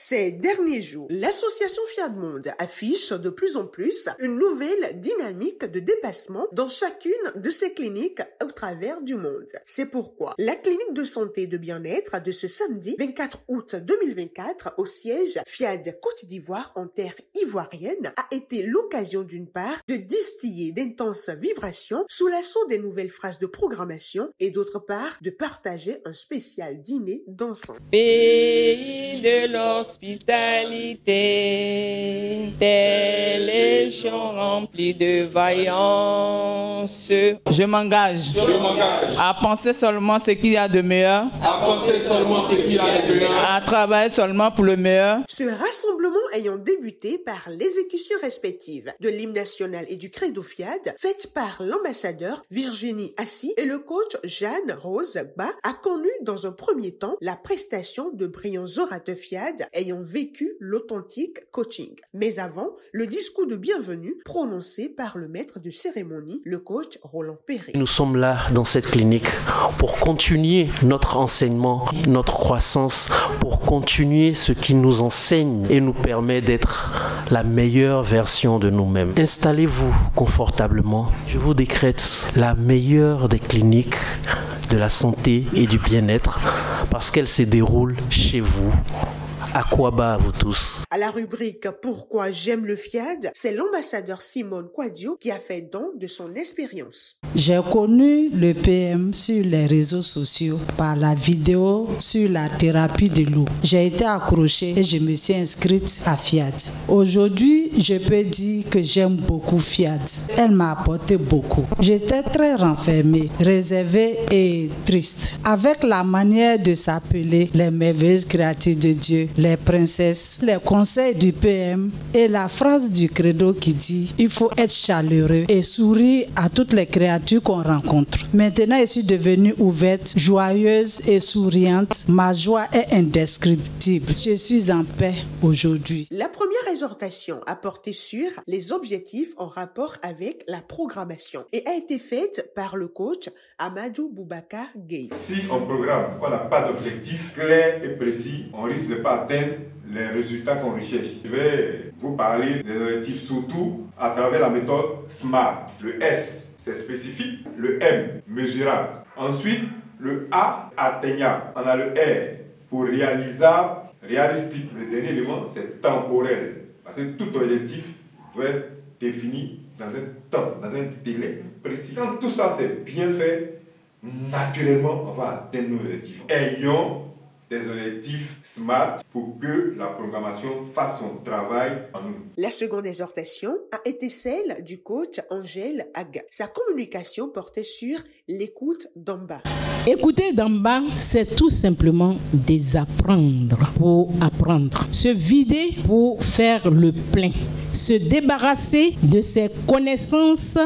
Ces derniers jours, l'association Fiat Monde affiche de plus en plus une nouvelle dynamique de dépassement dans chacune de ses cliniques au travers du monde. C'est pourquoi la clinique de santé et de bien-être de ce samedi 24 août 2024 au siège Fiat Côte d'Ivoire en terre ivoirienne a été l'occasion d'une part de distiller d'intenses vibrations sous l'assaut des nouvelles phrases de programmation et d'autre part de partager un spécial dîner dansant. Pays de l'hospitalité, tel échelon rempli de vaillance. Je m'engage à penser seulement ce qu'il y a de meilleur, à travailler seulement pour le meilleur. Ce rassemblement ayant débuté par l'exécution respective de l'hymne national et du credo Fiat, faite par l'ambassadeur Virginie Assis et le coach Jeanne Rose Ba, a connu dans un premier temps la prestation de brillants orateurs Fiat ayant vécu l'authentique coaching. Mais avant, le discours de bienvenue prononcé par le maître de cérémonie, le coach Roland Perret. Nous sommes là dans cette clinique pour continuer notre enseignement, notre croissance, pour continuer ce qui nous enseigne et nous permet d'être la meilleure version de nous-mêmes. Installez-vous confortablement. Je vous décrète la meilleure des cliniques de la santé et du bien-être parce qu'elle se déroule chez vous. Aquaba à vous tous. À la rubrique Pourquoi j'aime le Fiat, c'est l'ambassadeur Simone Quadio qui a fait don de son expérience. J'ai connu le PM sur les réseaux sociaux par la vidéo sur la thérapie de l'eau. J'ai été accrochée et je me suis inscrite à Fiat. Aujourd'hui, je peux dire que j'aime beaucoup Fiat. Elle m'a apporté beaucoup. J'étais très renfermée, réservée et triste. Avec la manière de s'appeler les merveilleuses créatures de Dieu, les princesses, les conseils du PM et la phrase du credo qui dit « Il faut être chaleureux et sourire à toutes les créatures qu'on rencontre ». Maintenant, je suis devenue ouverte, joyeuse et souriante. Ma joie est indescriptible. Je suis en paix aujourd'hui. La première exhortation a porté sur les objectifs en rapport avec la programmation et a été faite par le coach Amadou Boubacar Gueye. Si on programme qu'on n'a pas d'objectif clair et précis, on risque de pas atteindre les résultats qu'on recherche. Je vais vous parler des objectifs surtout à travers la méthode SMART. Le S, c'est spécifique. Le M, mesurable. Ensuite, le A, atteignable. On a le R pour réalisable, réalistique. Le dernier élément, c'est temporel. Parce que tout objectif doit être défini dans un temps, dans un délai précis. Quand tout ça c'est bien fait, naturellement, on va atteindre nos objectifs. Ayons des objectifs SMART pour que la programmation fasse son travail en nous. La seconde exhortation a été celle du coach Angèle Aga. Sa communication portait sur l'écoute d'en bas. Écouter d'en bas, c'est tout simplement désapprendre pour apprendre. Se vider pour faire le plein. Se débarrasser de ses connaissances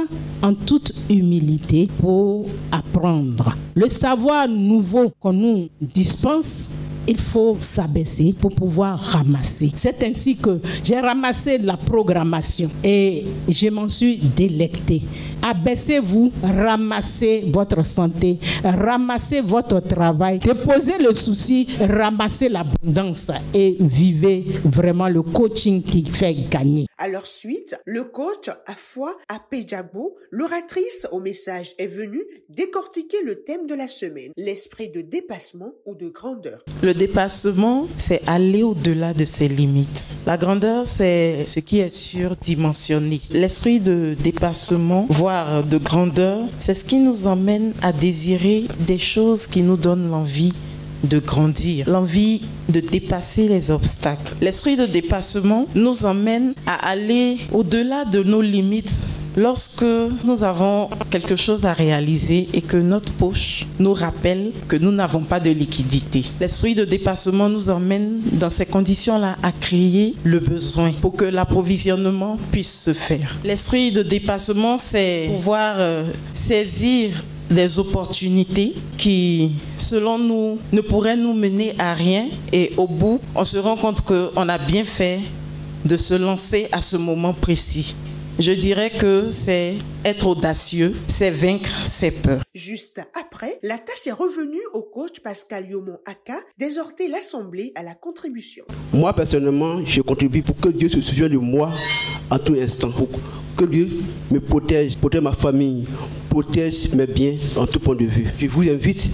en toute humilité pour apprendre. Le savoir nouveau qu'on nous dispense, il faut s'abaisser pour pouvoir ramasser. C'est ainsi que j'ai ramassé la programmation et je m'en suis délecté. Abaissez-vous, ramassez votre santé, ramassez votre travail, déposez le souci, ramassez l'abondance et vivez vraiment le coaching qui fait gagner. À leur suite, le coach Afua Apejagbo, l'oratrice au message, est venue décortiquer le thème de la semaine, l'esprit de dépassement ou de grandeur. Le dépassement, c'est aller au-delà de ses limites. La grandeur, c'est ce qui est surdimensionné. L'esprit de dépassement, voire de grandeur, c'est ce qui nous emmène à désirer des choses qui nous donnent l'envie de grandir, l'envie de dépasser les obstacles. L'esprit de dépassement nous emmène à aller au-delà de nos limites lorsque nous avons quelque chose à réaliser et que notre poche nous rappelle que nous n'avons pas de liquidité. L'esprit de dépassement nous emmène dans ces conditions-là à créer le besoin pour que l'approvisionnement puisse se faire. L'esprit de dépassement, c'est pouvoir saisir des opportunités qui, selon nous, ne pourraient nous mener à rien et au bout, on se rend compte qu'on a bien fait de se lancer à ce moment précis. Je dirais que c'est être audacieux, c'est vaincre ses peurs. Juste après, la tâche est revenue au coach Pascal Yomon-Aka d'exhorter l'Assemblée à la contribution. Moi, personnellement, je contribue pour que Dieu se souvienne de moi à tout instant. Pour que Dieu me protège ma famille, protège mes biens en tout point de vue. Je vous invite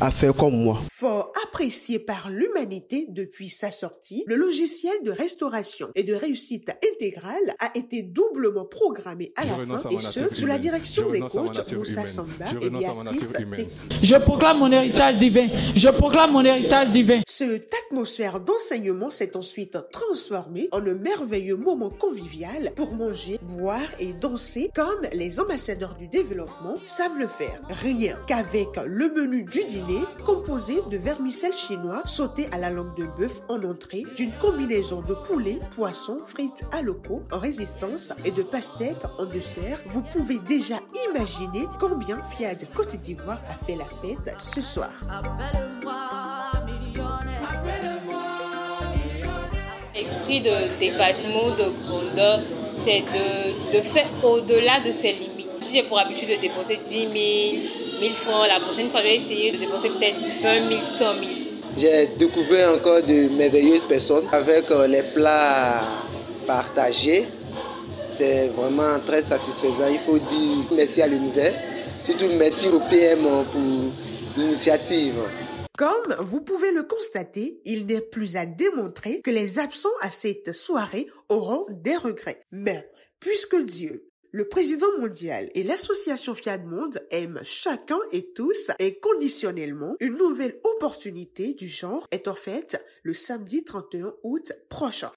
à faire comme moi. Fort apprécié par l'humanité depuis sa sortie, le logiciel de restauration et de réussite intégrale a été doublement programmé à la fin, et ce, sous la direction des coachs Moussa Samba et Béatrice Teki. Je proclame mon héritage divin. Je proclame mon héritage divin. Cette atmosphère d'enseignement s'est ensuite transformée en un merveilleux moment convivial pour manger, boire et danser comme les ambassadeurs du développement savent le faire. Rien qu'avec le menu du dîner composé de vermicelle chinois sauté à la langue de bœuf en entrée, d'une combinaison de poulet, poisson, frites à loco en résistance et de pastèques en dessert. Vous pouvez déjà imaginer combien Fiat Côte d'Ivoire a fait la fête ce soir. L'esprit de dépassement, de grandeur, c'est de faire au-delà de ses limites. Si j'ai pour habitude de dépenser 10 000, 1000 francs, la prochaine fois, je vais essayer de dépenser peut-être 20 000, 100 000. J'ai découvert encore de merveilleuses personnes avec les plats partagés. C'est vraiment très satisfaisant. Il faut dire merci à l'univers. Surtout merci au PM pour l'initiative. Comme vous pouvez le constater, il n'est plus à démontrer que les absents à cette soirée auront des regrets. Mais, puisque Dieu, le président mondial et l'association Fiat Monde aiment chacun et tous inconditionnellement, une nouvelle opportunité du genre est offerte le samedi 31 août prochain.